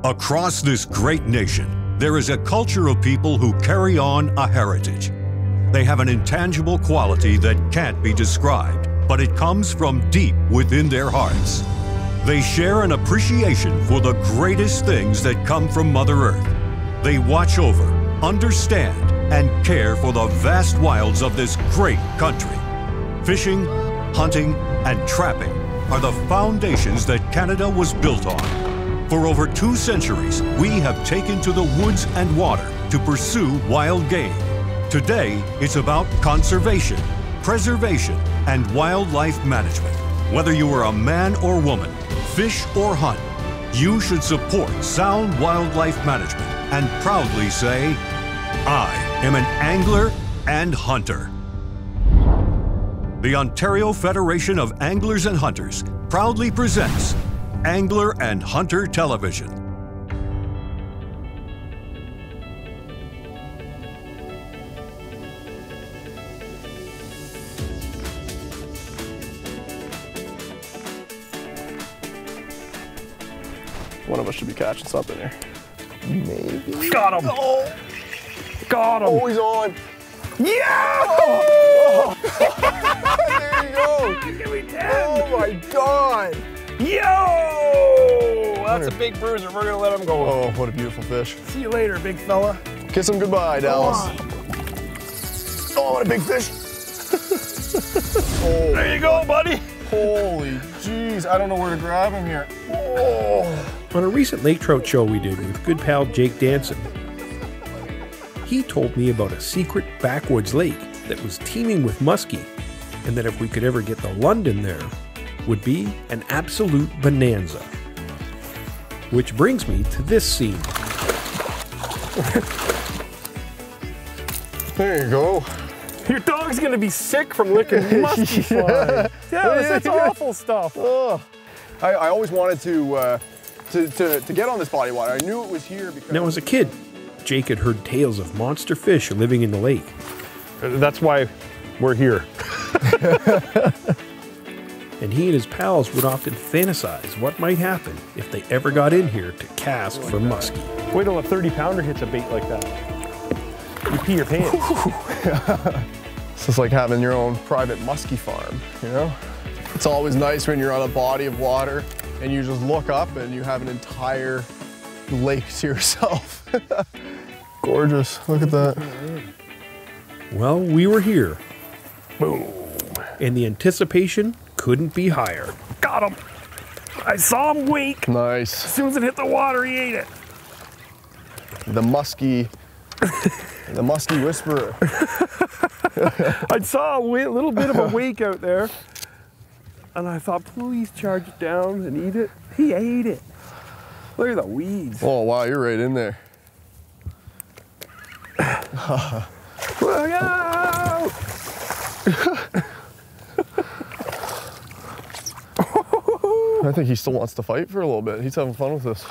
Across this great nation, there is a culture of people who carry on a heritage. They have an intangible quality that can't be described, but it comes from deep within their hearts. They share an appreciation for the greatest things that come from Mother Earth. They watch over, understand, and care for the vast wilds of this great country. Fishing, hunting, and trapping are the foundations that Canada was built on. For over 2 centuries, we have taken to the woods and water to pursue wild game. Today, it's about conservation, preservation, and wildlife management. Whether you are a man or woman, fish or hunt, you should support sound wildlife management and proudly say, I am an angler and hunter. The Ontario Federation of Anglers and Hunters proudly presents Angler and Hunter Television. One of us should be catching something here. Maybe. Got him! Oh. Got him! Oh, he's on! Yeah! Oh. There you go! Give me 10! Oh my God! Yo! That's a big bruiser. We're gonna let him go. Oh, what a beautiful fish. See you later, big fella. Kiss him goodbye, Dallas. Oh, what a big fish! Oh. There you go, buddy. Holy jeez, I don't know where to grab him here. Oh. On a recent lake trout show we did with good pal Jake Danson, he told me about a secret backwoods lake that was teeming with muskie, and that if we could ever get the London there, would be an absolute bonanza. Which brings me to this scene. There you go. Your dog's gonna be sick from licking musky fly. Yeah, that's awful stuff. Oh. I always wanted to get on this body of water. I knew it was here because... Now as a kid, Jake had heard tales of monster fish living in the lake. That's why we're here. And he and his pals would often fantasize what might happen if they ever got in here to cast for muskie. Wait till a 30-pounder hits a bait like that. You pee your pants. It's just like having your own private muskie farm, you know? It's always nice when you're on a body of water and you just look up and you have an entire lake to yourself. Gorgeous, look at that. Well, we were here. Boom. And the anticipation couldn't be higher. Got him. I saw him wink. Nice. As soon as it hit the water, he ate it. The muskie whisperer. I saw a little bit of a wake out there, and I thought, please charge it down and eat it. He ate it. Look at the weeds. Oh wow, you're right in there. Look out! I think he still wants to fight for a little bit. He's having fun with this.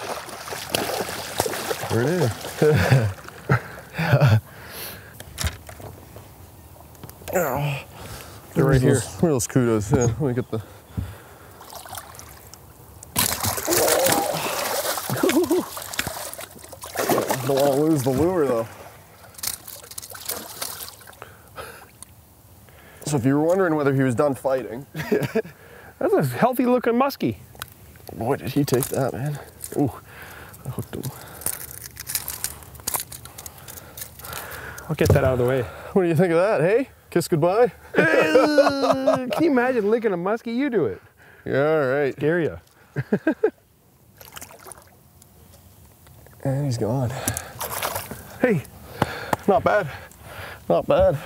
There it is. They're right here. Where are those kudos? Yeah, let me get the... Don't want to lose the lure though. So if you were wondering whether he was done fighting, That's a healthy looking muskie. boy, did he take that, man. Ooh, I hooked him. I'll get that out of the way. What do you think of that, hey? Kiss goodbye? Can you imagine licking a muskie? You do it. Yeah, all right. Scare ya. And he's gone. Hey, Not bad. Not bad.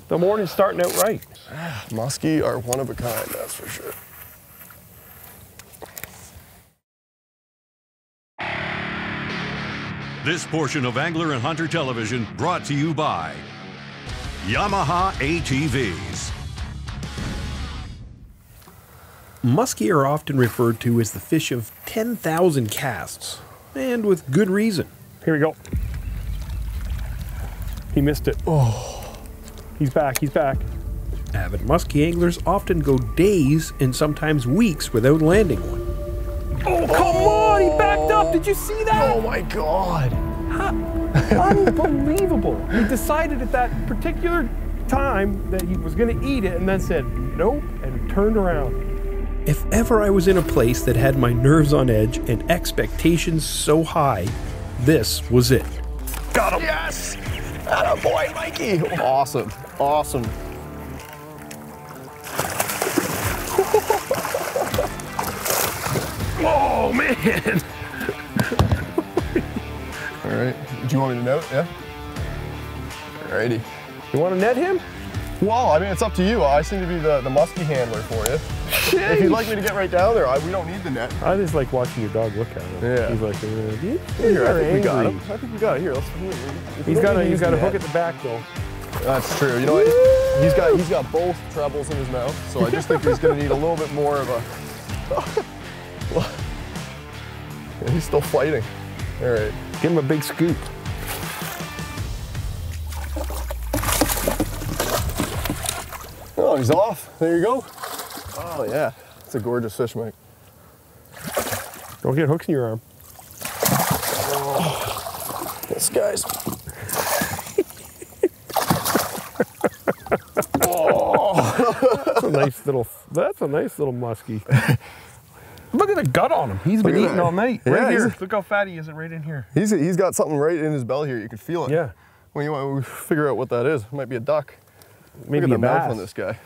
the morning's starting out right. Muskie are one of a kind, that's for sure. This portion of Angler and Hunter Television brought to you by Yamaha ATVs. Muskie are often referred to as the fish of 10,000 casts, and with good reason. Here we go. He missed it. Oh, He's back, he's back. Avid muskie anglers often go days and sometimes weeks without landing one. Oh, come on, he backed looked up. Did you see that? Oh my God. Unbelievable. He decided at that particular time that he was going to eat it and then said, nope, and turned around. If ever I was in a place that had my nerves on edge and expectations so high, this was it. Got him. Yes. Attaboy, Mikey. Awesome. Awesome. Oh, man. All right. Do you want me to note? Yeah. Alrighty. You want to net him? Well, I mean, it's up to you. I seem to be the muskie handler for you. If you'd like me to get right down there, we don't need the net. I just like watching your dog look at him. Yeah. He's like, Here, I think we got him. I think we got it. Here, He's got a hook at the back though. That's true. You know what? He's got both trebles in his mouth, so I just think he's going to need a little bit more of a. He's still fighting. All right. Give him a big scoop. Oh, he's off. There you go. Oh yeah, it's a gorgeous fish, Mike. Don't get hooks in your arm. Oh, this guy's. Oh. That's a nice little muskie. Look at the gut on him. He's been eating all night. Yeah, right here. Look how fat he is right in here. He's got something right in his belly here. You can feel it. Yeah. When you want to figure out what that is, it might be a duck. Maybe Look at a the mouth bass. on this guy.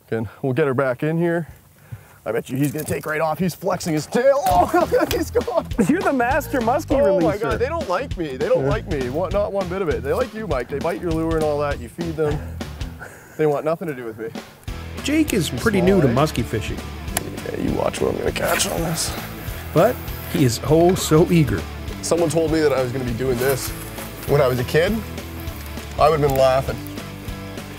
Again, we'll get her back in here. I bet you he's gonna take right off. He's flexing his tail. Oh, he's gone. You're the master muskie releaser. Oh my God, they don't like me. They don't like me. Not one bit of it. They like you, Mike. They bite your lure and all that. You feed them. They want nothing to do with me. Jake is pretty new to muskie fishing, Yeah, you watch what I'm gonna catch on this. but he is oh so eager. Someone told me that I was gonna be doing this when I was a kid. I would have been laughing.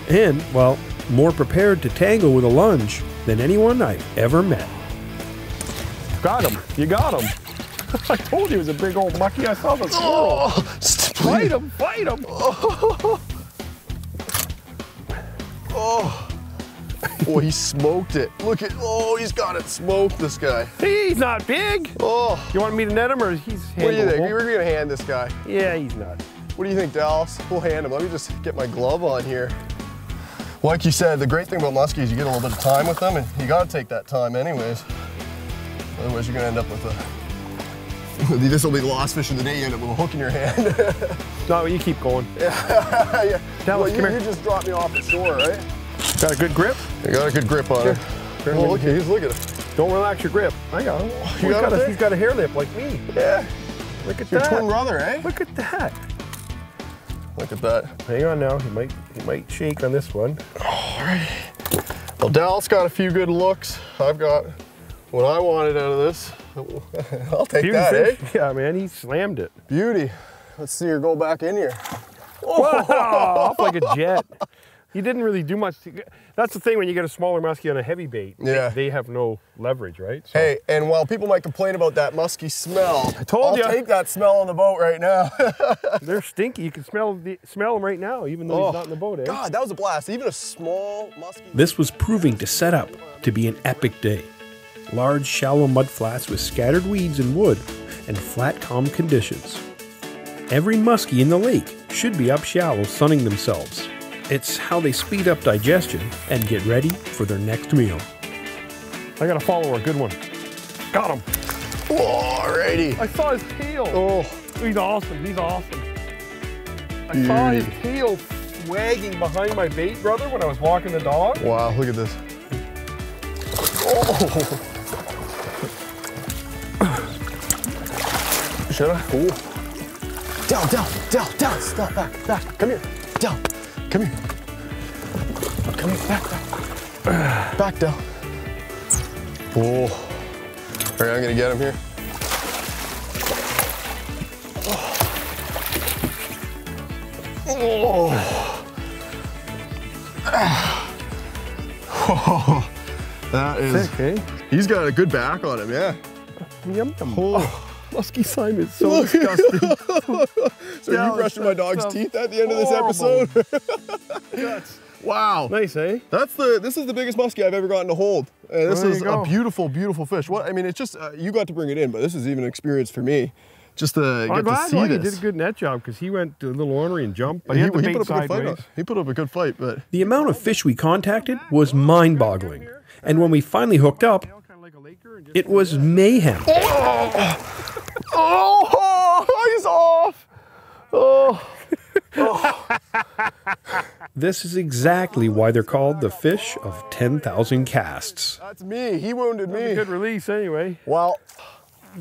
And, well, more prepared to tangle with a lunge than anyone I've ever met. Got him. You got him. I told you it was a big old mucky. I saw the squirrel. Oh, Fight him. Fight him. Oh. Oh. Oh, he smoked it. Look at, oh, he's got it smoked, this guy. He's not big. Oh. You want me to net him or he's handleable? What do you think? We're gonna hand this guy. Yeah, he's not. What do you think, Dallas? We'll hand him. Let me just get my glove on here. Like you said, the great thing about muskies is you get a little bit of time with them, and you gotta take that time anyways. Otherwise you're gonna end up with this will be the last fish of the day. You end up with a hook in your hand. No, you keep going. Yeah. Dallas, Well, you just dropped me off the shore, right? Got a good grip? You got a good grip on it. Oh, look at look at it. Don't relax your grip. I got him. He's got a hair lip like me. Yeah. Look at Your that. twin brother, eh? Look at that. Look at that. Hang on now. He might shake on this one. All right. Well, Dallas got a few good looks. I've got what I wanted out of this. I'll take Beauty that, fish. eh? Yeah, man, he slammed it. Beauty. Let's see her go back in here. Wow, off like a jet. He didn't really do much. That's the thing when you get a smaller muskie on a heavy bait. Yeah. They have no leverage, right? So. Hey, and while people might complain about that musky smell, I'll take that smell on the boat right now. They're stinky. You can smell them right now, even though he's not in the boat, eh? God, that was a blast. Even a small musky. This was proving to set up to be an epic day. Large, shallow mud flats with scattered weeds and wood, and flat, calm conditions. Every muskie in the lake should be up shallow sunning themselves. It's how they speed up digestion and get ready for their next meal. I got a follower, good one. Got him. Alrighty. I saw his tail. Oh, He's awesome. He's awesome. I saw his tail wagging behind my bait, brother, when I was walking the dog. wow, look at this. Oh. Should I? Oh. Down, stop, back. Come here. Down. Come here. Come here, back. Back, Del. Oh. All right, I'm gonna get him here. Oh. Oh. That is. Sick, eh? He's got a good back on him, yeah. Yum, yum. Oh. Muskie slime is so disgusting. So you brushing my dog's teeth at the end of this episode? Nuts. Wow. Nice, eh? This is the biggest muskie I've ever gotten to hold. Hey, this There is you go. a beautiful, beautiful fish. What I mean, it's just you got to bring it in, but this is even an experience for me, just to get to see He this. did a good net job because he went a little ornery and jumped, but he had the He bait put up a good fight. sideways. He put up a good fight, but The amount of fish we contacted was mind-boggling. And when we finally hooked up, it was mayhem. oh, he's off. Oh. This is exactly why they're called the fish of 10,000 casts. That's me. He wounded me. Good release anyway. Wow.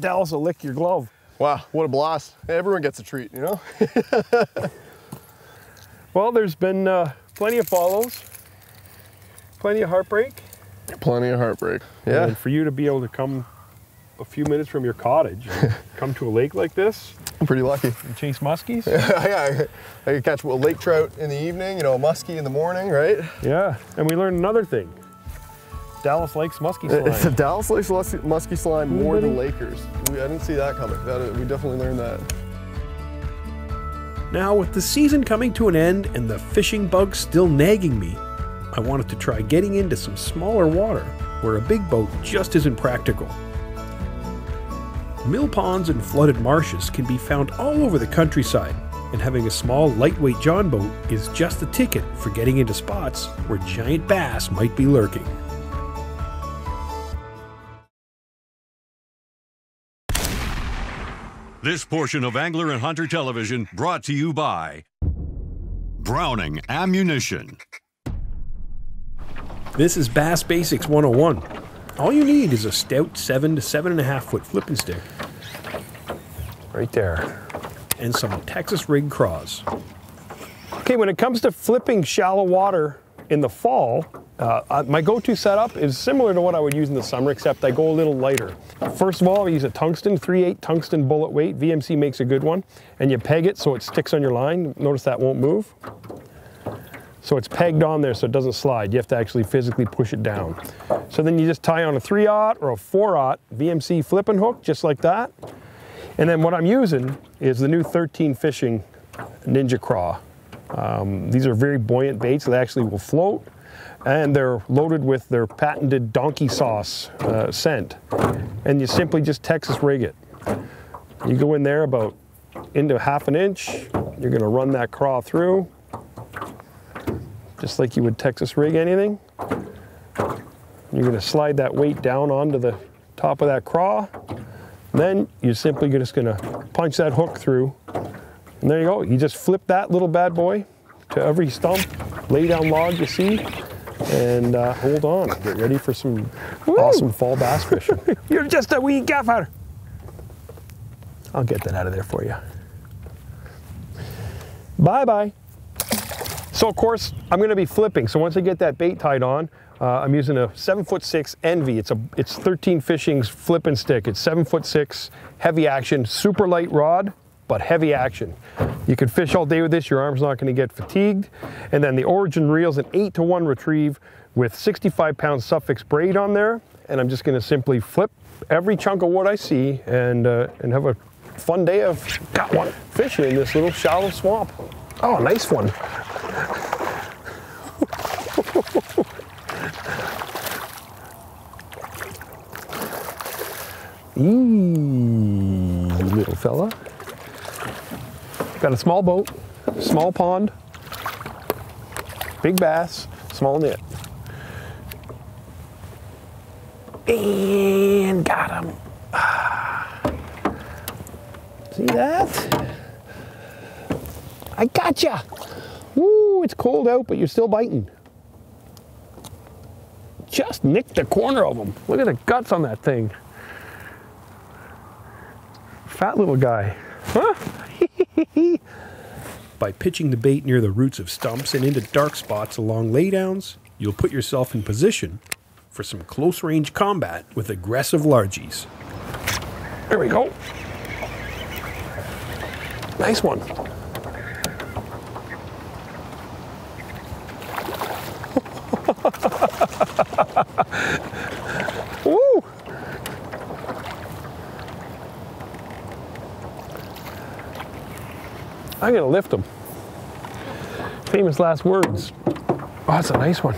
Dallas will lick your glove. Wow, what a blast. Everyone gets a treat, you know? Well, there's been plenty of follows, plenty of heartbreak. Plenty of heartbreak. Yeah. And for you to be able to come a few minutes from your cottage and come to a lake like this I'm pretty lucky. and chase muskies. Yeah, I could catch a lake trout in the evening, you know, a muskie in the morning, right? Yeah, and we learned another thing. Dallas likes muskie It's slime. the Dallas likes muskie slime more than Really? Lakers. I didn't see that coming. We definitely learned that. Now, with the season coming to an end and the fishing bug still nagging me, I wanted to try getting into some smaller water where a big boat just isn't practical. Mill ponds and flooded marshes can be found all over the countryside, and having a small, lightweight john boat is just the ticket for getting into spots where giant bass might be lurking. This portion of Angler and Hunter Television brought to you by Browning Ammunition. This is Bass Basics 101. All you need is a stout 7 to 7.5 foot flipping stick Right there. and some Texas rig craws. Okay, when it comes to flipping shallow water in the fall, my go-to setup is similar to what I would use in the summer, except I go a little lighter. First of all, I use a tungsten, 3/8 tungsten bullet weight. VMC makes a good one. And you peg it so it sticks on your line. Notice that won't move. So it's pegged on there so it doesn't slide. You have to actually physically push it down. So then you just tie on a 3/0 or a 4/0 VMC flipping hook, just like that. And then what I'm using is the new 13 Fishing Ninja Craw. These are very buoyant baits that actually will float, and they're loaded with their patented donkey sauce scent. And you simply just Texas rig it. You go in there about into 1/2 inch. You're gonna run that craw through, just like you would Texas rig anything. You're gonna slide that weight down onto the top of that craw. Then you're simply just gonna punch that hook through. And there you go. You just flip that little bad boy to every stump, lay down log you see, and hold on. Get ready for some awesome fall bass fishing. You're just a wee gaffer. I'll get that out of there for you. Bye-bye. So of course, I'm gonna be flipping. So once I get that bait tied on, I'm using a 7'6" Envy. It's 13 Fishing's flipping stick. It's 7'6", heavy action, super light rod, but heavy action. You can fish all day with this, your arm's not gonna get fatigued. And then the Origin reel's an 8-to-1 retrieve with 65-pound Suffix braid on there. And I'm just gonna simply flip every chunk of wood I see and have a fun day of fishing in this little shallow swamp. Oh, nice one. Little fella. Got a small boat, small pond, big bass, small net. And got him. See that? I gotcha. Woo, it's cold out, but you're still biting. Just nicked the corner of him. Look at the guts on that thing. Fat little guy. Huh? By pitching the bait near the roots of stumps and into dark spots along laydowns, you'll put yourself in position for some close-range combat with aggressive largies. There we go. Nice one. Woo! I'm gonna lift him. Famous last words. Oh, that's a nice one.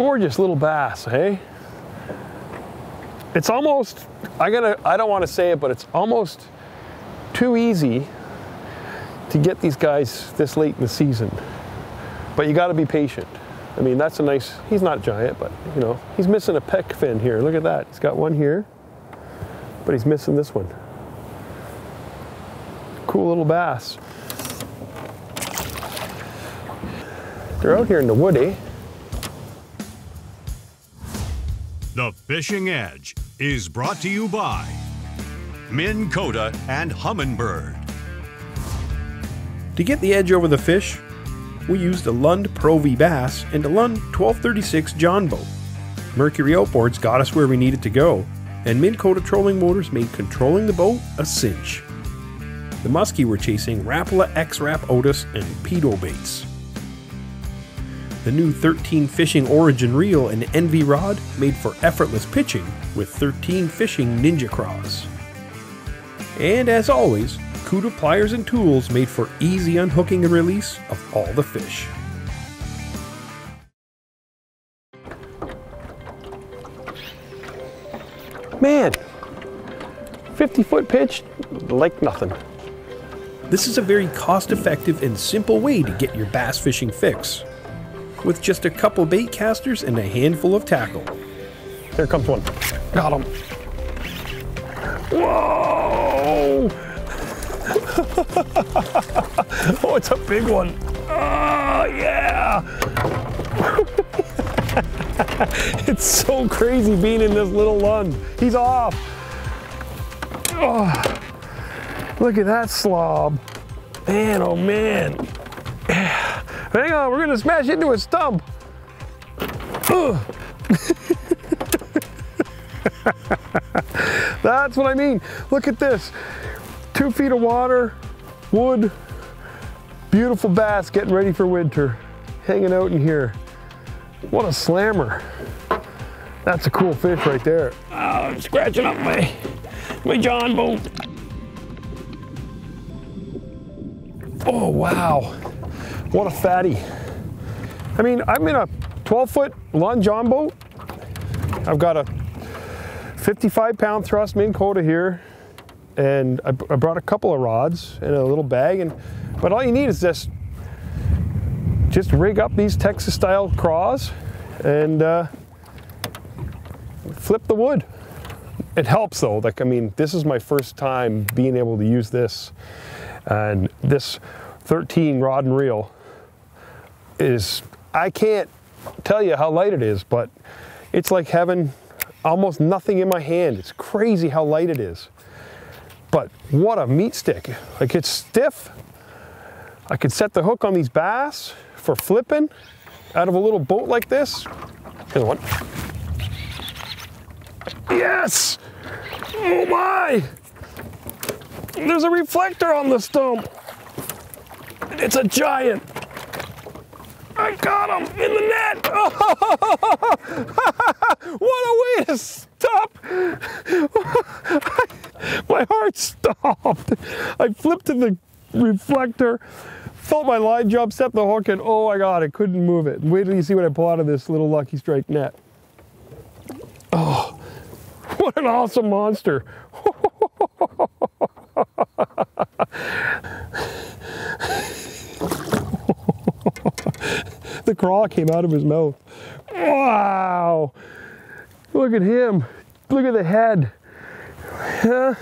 Gorgeous little bass, hey? It's almost, I don't want to say it, but it's almost too easy to get these guys this late in the season. But you got to be patient. I mean, that's a nice, he's not giant, but you know, he's missing a pec fin here. Look at that. He's got one here, but he's missing this one. Cool little bass. They're out here in the wood, eh? The Fishing Edge is brought to you by Minn Kota and Humminbird. To get the edge over the fish, we used a Lund Pro V Bass and a Lund 1236 John boat. Mercury outboards got us where we needed to go, and Minn Kota trolling motors made controlling the boat a cinch. The Muskie were chasing Rapala X-Rap Otis and Pedo baits. The new 13 Fishing Origin reel and Envy rod made for effortless pitching with 13 Fishing Ninja Craws. And as always, Kuda pliers and tools made for easy unhooking and release of all the fish. Man, 50-foot pitch like nothing. This is a very cost-effective and simple way to get your bass fishing fix, with just a couple bait casters and a handful of tackle. Here comes one. Got him. Whoa! Oh, it's a big one. Oh, yeah! It's so crazy being in this little Lund. He's off. Oh, look at that slob. Man, oh man. Hang on, we're gonna smash into a stump. That's what I mean. Look at this. 2 feet of water, wood, beautiful bass getting ready for winter, hanging out in here. What a slammer. That's a cool fish right there. Oh, I'm scratching up my John boat. Oh, wow. What a fatty. I mean, I'm in a 12-foot Lund John boat. I've got a 55-pound thrust Minn Kota here, and I brought a couple of rods and a little bag, but all you need is just rig up these Texas-style craws and flip the wood. It helps though. Like, I mean, this is my first time being able to use this, and this 13 rod and reel is, I can't tell you how light it is, but it's like having almost nothing in my hand. It's crazy how light it is. But what a meat stick. Like, it's stiff. I could set the hook on these bass for flipping out of a little boat like this. Here's one. Yes! Oh my! There's a reflector on the stump. It's a giant. I got him in the net. Oh, what a way to stop. My heart stopped. I flipped to the reflector, felt my line jump, set the hook, and oh my God, I couldn't move it. Wait till you see what I pull out of this little Lucky Strike net. Oh, what an awesome monster. The craw came out of his mouth. Wow! Look at him. Look at the head. Huh?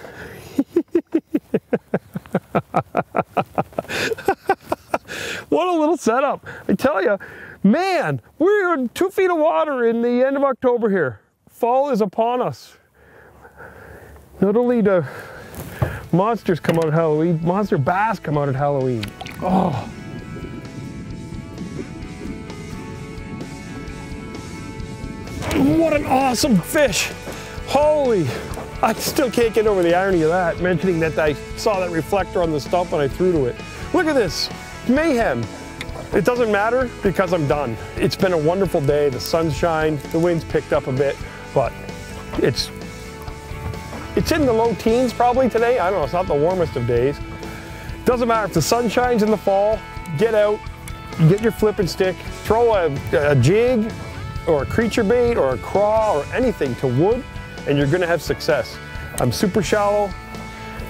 What a little setup. I tell you, man, we're in 2 feet of water in the end of October here. Fall is upon us. Not only do monsters come out at Halloween, monster bass come out at Halloween. Oh. What an awesome fish. Holy, I still can't get over the irony of that, mentioning that I saw that reflector on the stump and I threw to it. Look at this, mayhem. It doesn't matter because I'm done. It's been a wonderful day. The sun's shined, the wind's picked up a bit, but it's in the low teens probably today. I don't know, it's not the warmest of days. Doesn't matter if the sun shines in the fall, get out, get your flipping stick, throw a jig, or a creature bait or a craw or anything to wood, and you're gonna have success. I'm super shallow,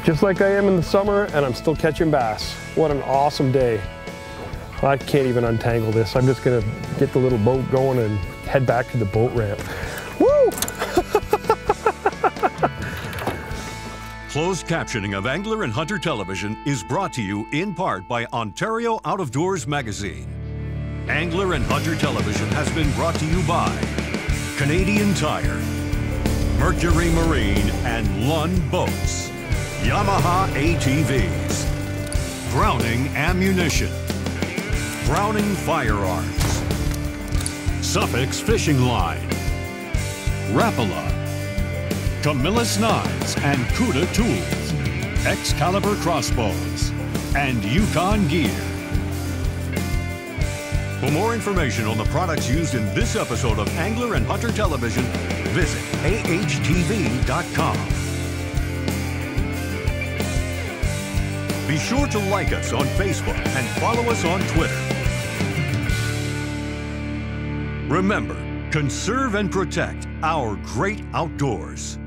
just like I am in the summer, and I'm still catching bass. What an awesome day. I can't even untangle this. I'm just gonna get the little boat going and head back to the boat ramp. Woo! Closed captioning of Angler and Hunter Television is brought to you in part by Ontario Out of Doors Magazine. Angler and Hunter Television has been brought to you by Canadian Tire, Mercury Marine and Lund Boats, Yamaha ATVs, Browning Ammunition, Browning Firearms, Suffix Fishing Line, Rapala, Camillus Knives and Cuda Tools, Excalibur Crossbows, and Yukon Gear. For more information on the products used in this episode of Angler and Hunter Television, visit AHTV.com. Be sure to like us on Facebook and follow us on Twitter. Remember, conserve and protect our great outdoors.